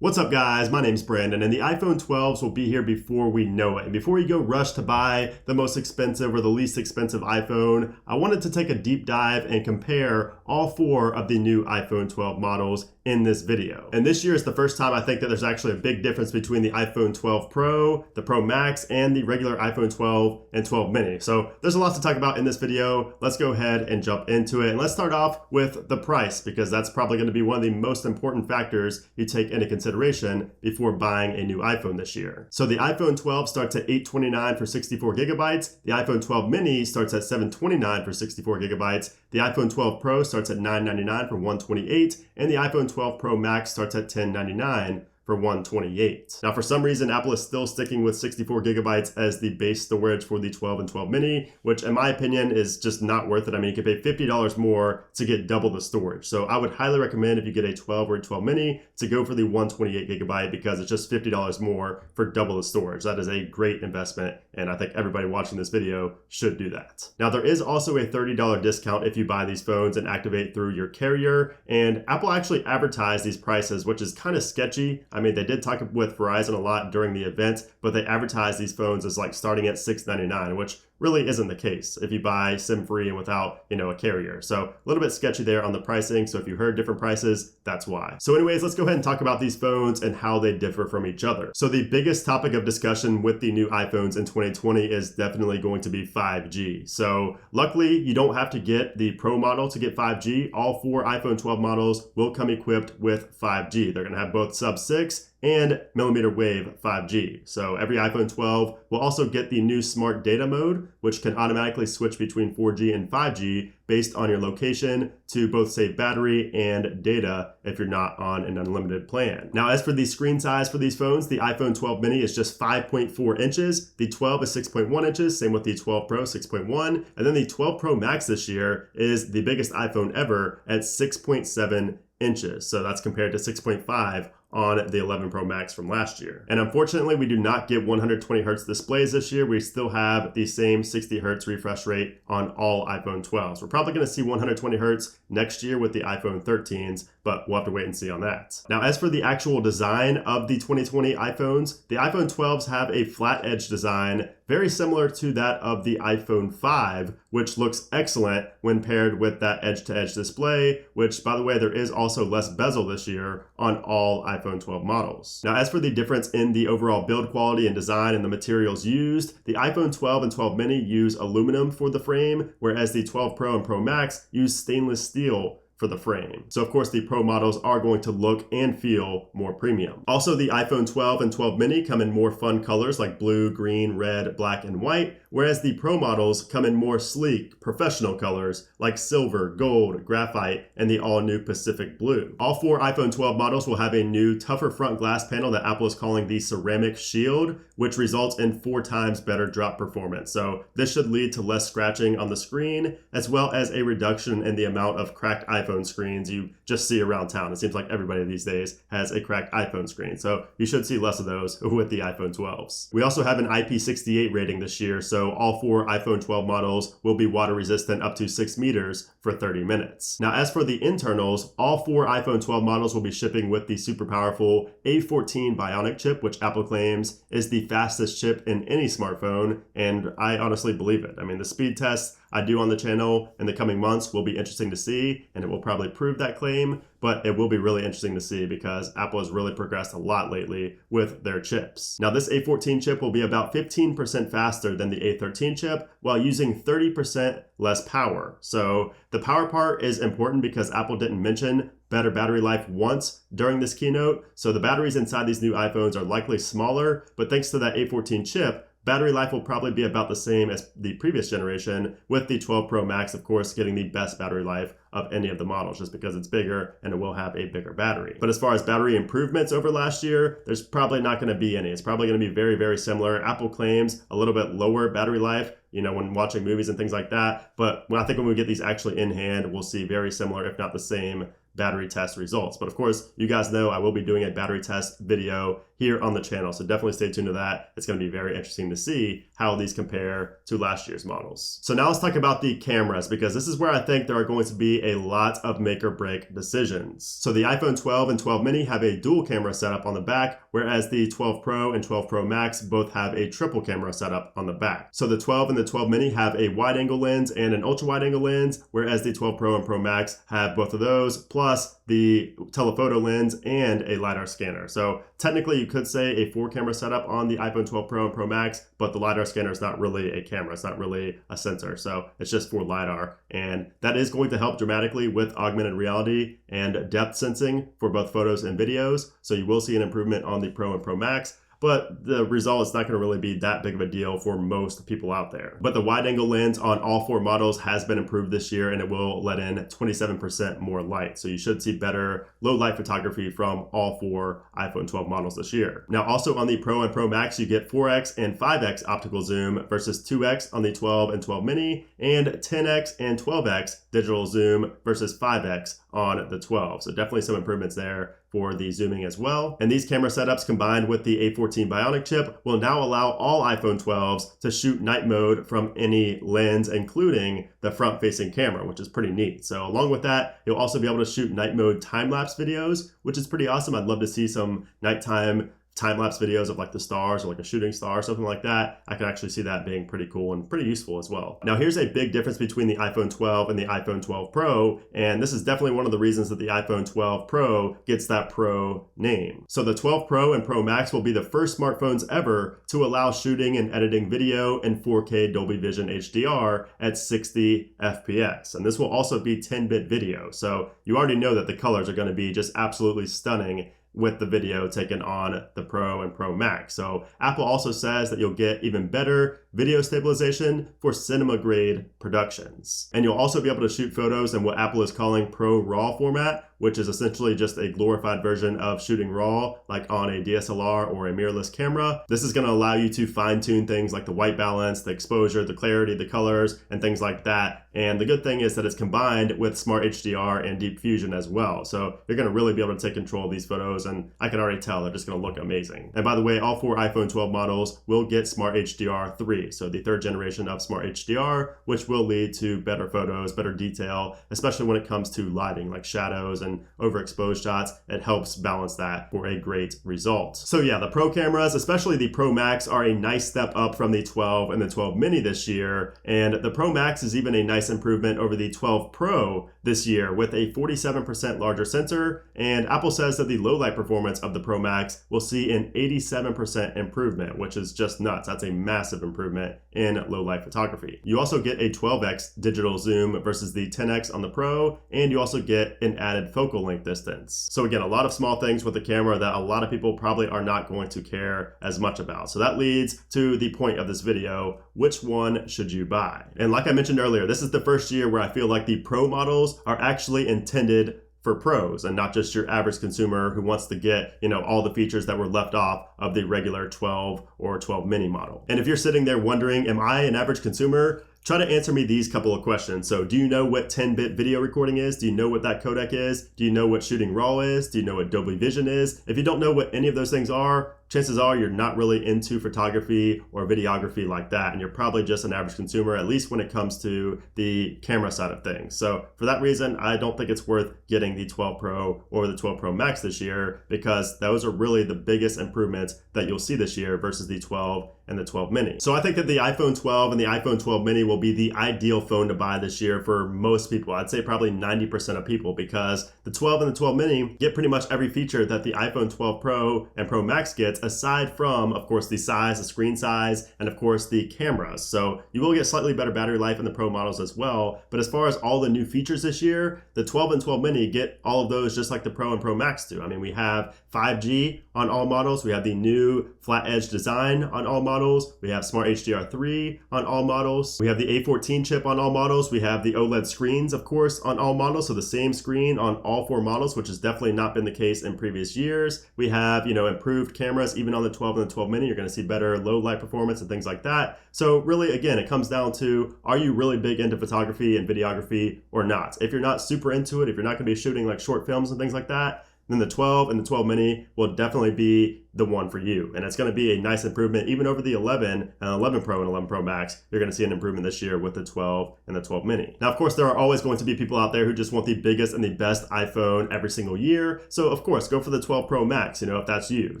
What's up guys, my name's Brandon and the iPhone 12s will be here before we know it. And before you go rush to buy the most expensive or the least expensive iPhone, I wanted to take a deep dive and compare all four of the new iPhone 12 models in this video. And this year is the first time I think that there's actually a big difference between the iPhone 12 Pro, the Pro Max, and the regular iPhone 12 and 12 mini. So there's a lot to talk about in this video. Let's go ahead and jump into it. And let's start off with the price, because that's probably going to be one of the most important factors you take into consideration before buying a new iPhone this year. So the iPhone 12 starts at $829 for 64 gigabytes. The iPhone 12 mini starts at $729 for 64 gigabytes. The iPhone 12 Pro starts at $999 for 128, and the iPhone 12 Pro Max starts at $1099 for 128. Now, for some reason, Apple is still sticking with 64 gigabytes as the base storage for the 12 and 12 mini, which in my opinion is just not worth it. I mean, you could pay $50 more to get double the storage. So I would highly recommend if you get a 12 or a 12 mini to go for the 128 gigabyte because it's just $50 more for double the storage. That is a great investment, and I think everybody watching this video should do that. Now, there is also a $30 discount if you buy these phones and activate through your carrier, and Apple actually advertised these prices, which is kind of sketchy. I mean, they did talk with Verizon a lot during the event, but they advertised these phones as like starting at $699, which really isn't the case if you buy SIM-free and without, a carrier. So a little bit sketchy there on the pricing. So if you heard different prices, that's why. So anyways, let's go ahead and talk about these phones and how they differ from each other. So the biggest topic of discussion with the new iPhones in 2020 is definitely going to be 5G. So luckily, you don't have to get the Pro model to get 5G. All four iPhone 12 models will come equipped with 5G. They're going to have both sub-6 and millimeter wave 5G. So every iPhone 12 will also get the new smart data mode, which can automatically switch between 4G and 5G based on your location to both save battery and data if you're not on an unlimited plan. Now, as for the screen size for these phones, the iPhone 12 mini is just 5.4 inches. The 12 is 6.1 inches, same with the 12 Pro, 6.1. And then the 12 Pro Max this year is the biggest iPhone ever at 6.7 inches. So that's compared to 6.5 on the 11 Pro Max from last year. And unfortunately, we do not get 120 hertz displays this year. We still have the same 60 hertz refresh rate on all iPhone 12s. We're probably going to see 120 hertz next year with the iPhone 13s, but we'll have to wait and see on that. Now, as for the actual design of the 2020 iPhones, the iPhone 12s have a flat edge design, very similar to that of the iPhone 5, which looks excellent when paired with that edge-to-edge display, which, by the way, there is also less bezel this year on all iPhone 12 models. Now, as for the difference in the overall build quality and design and the materials used, the iPhone 12 and 12 mini use aluminum for the frame, whereas the 12 Pro and Pro Max use stainless steel for the frame. So of course the Pro models are going to look and feel more premium. Also, the iPhone 12 and 12 mini come in more fun colors like blue, green, red, black, and white, whereas the Pro models come in more sleek, professional colors like silver, gold, graphite, and the all-new Pacific blue. All four iPhone 12 models will have a new, tougher front glass panel that Apple is calling the Ceramic Shield, which results in 4 times better drop performance. So this should lead to less scratching on the screen, as well as a reduction in the amount of cracked iPhone screens you just see around town. It seems like everybody these days has a cracked iPhone screen, so you should see less of those with the iPhone 12s. We also have an IP68 rating this year, so all four iPhone 12 models will be water resistant up to 6 meters for 30 minutes. Now, as for the internals, all four iPhone 12 models will be shipping with the super powerful A14 Bionic chip, which Apple claims is the fastest chip in any smartphone, and I honestly believe it. I mean, the speed tests I do on the channel in the coming months will be interesting to see, and it will probably prove that claim, but it will be really interesting to see because Apple has really progressed a lot lately with their chips. Now, this A14 chip will be about 15% faster than the A13 chip while using 30% less power. So the power part is important because Apple didn't mention better battery life once during this keynote. So the batteries inside these new iPhones are likely smaller, but thanks to that A14 chip, battery life will probably be about the same as the previous generation, with the 12 Pro Max, of course, getting the best battery life of any of the models just because it's bigger and it will have a bigger battery. But as far as battery improvements over last year, there's probably not going to be any. It's probably going to be very, very similar. Apple claims a little bit lower battery life, when watching movies and things like that. But I think when we get these actually in hand, we'll see very similar, if not the same, battery test results. But of course, you guys know I will be doing a battery test video here on the channel, so definitely stay tuned to that. It's going to be very interesting to see how these compare to last year's models. So now let's talk about the cameras, because this is where I think there are going to be a lot of make or break decisions. So the iPhone 12 and 12 mini have a dual camera setup on the back, whereas the 12 Pro and 12 Pro Max both have a triple camera setup on the back. So the 12 and the 12 mini have a wide angle lens and an ultra wide angle lens, whereas the 12 Pro and Pro Max have both of those, plus the telephoto lens and a LiDAR scanner. So technically you could say a 4-camera setup on the iPhone 12 Pro and Pro Max, but the LiDAR scanner is not really a camera. It's not really a sensor. So it's just for LiDAR. And that is going to help dramatically with augmented reality and depth sensing for both photos and videos. So you will see an improvement on the Pro and Pro Max. But the result is not going to really be that big of a deal for most people out there. But the wide angle lens on all 4 models has been improved this year, and it will let in 27% more light. So you should see better low light photography from all 4 iPhone 12 models this year. Now also on the Pro and Pro Max, you get 4x and 5x optical zoom versus 2x on the 12 and 12 mini, and 10x and 12x digital zoom versus 5x on the 12. So definitely some improvements there for the zooming as well. And these camera setups combined with the A14 Bionic chip will now allow all iPhone 12s to shoot night mode from any lens, including the front-facing camera, which is pretty neat. So along with that, you'll also be able to shoot night mode time-lapse videos, which is pretty awesome. I'd love to see some nighttime time-lapse videos of like the stars or like a shooting star or something like that. I can actually see that being pretty cool and pretty useful as well. Now here's a big difference between the iPhone 12 and the iPhone 12 Pro, and this is definitely one of the reasons that the iPhone 12 Pro gets that Pro name. So the 12 Pro and Pro Max will be the first smartphones ever to allow shooting and editing video in 4K Dolby Vision HDR at 60 FPS. And this will also be 10-bit video. So you already know that the colors are going to be just absolutely stunning with the video taken on the Pro and Pro Max. So Apple also says that you'll get even better video stabilization for cinema grade productions. And you'll also be able to shoot photos in what Apple is calling Pro RAW format, which is essentially just a glorified version of shooting RAW, like on a DSLR or a mirrorless camera. This is going to allow you to fine tune things like the white balance, the exposure, the clarity, the colors, and things like that. And the good thing is that it's combined with Smart HDR and Deep Fusion as well. So you're going to really be able to take control of these photos, and I can already tell they're just going to look amazing. And by the way, all 4 iPhone 12 models will get Smart HDR 3, so the 3rd generation of Smart HDR, which will lead to better photos, better detail, especially when it comes to lighting, like shadows and overexposed shots. It helps balance that for a great result. So yeah, the Pro cameras, especially the Pro Max, are a nice step up from the 12 and the 12 mini this year. And the Pro Max is even a nice improvement over the 12 Pro this year with a 47% larger sensor. And Apple says that the low light performance of the Pro Max will see an 87% improvement, which is just nuts. That's a massive improvement in low light photography. You also get a 12x digital zoom versus the 10x on the Pro, and you also get an added focal length distance. So again, a lot of small things with the camera that a lot of people probably are not going to care as much about. So that leads to the point of this video: which one should you buy? And like I mentioned earlier, this is the first year where I feel like the Pro models are actually intended for pros and not just your average consumer who wants to get, all the features that were left off of the regular 12 or 12 mini model. And if you're sitting there wondering, am I an average consumer? Try to answer me these couple of questions. So do you know what 10-bit video recording is? Do you know what that codec is? Do you know what shooting RAW is? Do you know what Dolby Vision is? If you don't know what any of those things are, chances are you're not really into photography or videography like that, and you're probably just an average consumer, at least when it comes to the camera side of things. So for that reason, I don't think it's worth getting the 12 Pro or the 12 Pro Max this year, because those are really the biggest improvements that you'll see this year versus the 12 and the 12 mini. So I think that the iPhone 12 and the iPhone 12 mini will be the ideal phone to buy this year for most people. I'd say probably 90% of people, because the 12 and the 12 mini get pretty much every feature that the iPhone 12 Pro and Pro Max gets, aside from, of course, the size, the screen size, and of course the cameras. So you will get slightly better battery life in the Pro models as well. But as far as all the new features this year, the 12 and 12 mini get all of those just like the Pro and Pro Max do. I mean, we have 5G on all models. We have the new flat edge design on all models. We have Smart HDR3 on all models. We have the A14 chip on all models. We have the OLED screens, of course, on all models. So the same screen on all 4 models, which has definitely not been the case in previous years. We have, improved cameras cameras, even on the 12 and the 12 mini, you're going to see better low light performance and things like that. So really, again, it comes down to, are you really big into photography and videography or not? If you're not super into it, if you're not going to be shooting like short films and things like that, then the 12 and the 12 mini will definitely be the one for you. And it's going to be a nice improvement even over the 11 and 11 Pro and 11 Pro Max. You're going to see an improvement this year with the 12 and the 12 mini. Now, of course, there are always going to be people out there who just want the biggest and the best iPhone every single year. So of course, go for the 12 Pro Max, if that's you.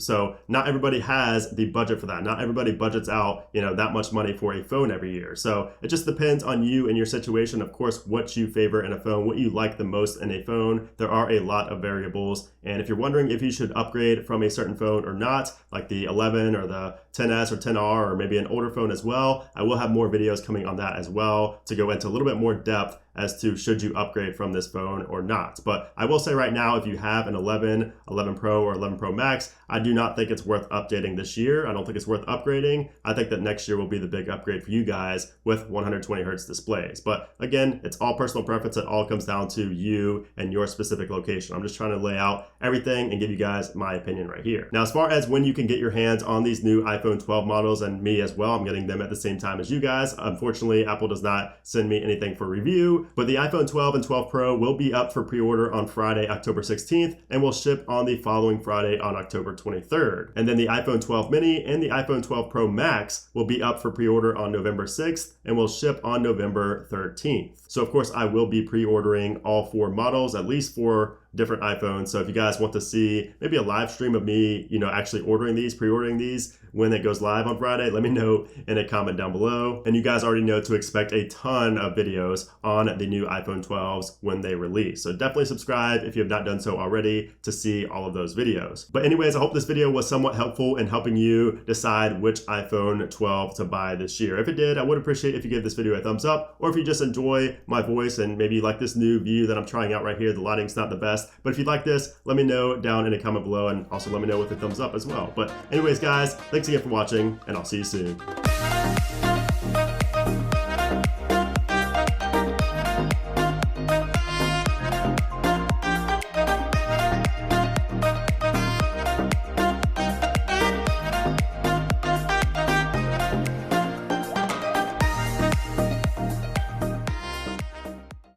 So not everybody has the budget for that. Not everybody budgets out, that much money for a phone every year. So it just depends on you and your situation. Of course, what you favor in a phone, what you like the most in a phone. There are a lot of variables. And if you're wondering if you should upgrade from a certain phone or not, like the 11 or the 10S or 10R or maybe an older phone as well, I will have more videos coming on that as well to go into a little bit more depth as to should you upgrade from this phone or not. But I will say right now, if you have an 11, 11 Pro or 11 Pro Max, I do not think it's worth updating this year. I don't think it's worth upgrading. I think that next year will be the big upgrade for you guys with 120 hertz displays. But again, it's all personal preference. It all comes down to you and your specific location. I'm just trying to lay out everything and give you guys my opinion right here. Now, as far as when you can get your hands on these new iPhone 12 models, and me as well, I'm getting them at the same time as you guys. Unfortunately, Apple does not send me anything for review, but the iPhone 12 and 12 Pro will be up for pre-order on Friday, October 16th, and will ship on the following Friday on October 23rd. And then the iPhone 12 mini and the iPhone 12 Pro Max will be up for pre-order on November 6th and will ship on November 13th. So of course, I will be pre-ordering all 4 models, at least 4 different iPhones. So if you guys want to see maybe a live stream of me, actually ordering these, pre-ordering these when it goes live on Friday, let me know in a comment down below. And you guys already know to expect a ton of videos on the new iPhone 12s when they release. So definitely subscribe if you have not done so already to see all of those videos. But anyways, I hope this video was somewhat helpful in helping you decide which iPhone 12 to buy this year. If it did, I would appreciate if you gave this video a thumbs up, or if you just enjoy my voice and maybe you like this new view that I'm trying out right here. The lighting's not the best, but if you like this, let me know down in a comment below, and also let me know with a thumbs up as well. But anyways, guys, thanks again for watching, and I'll see you soon.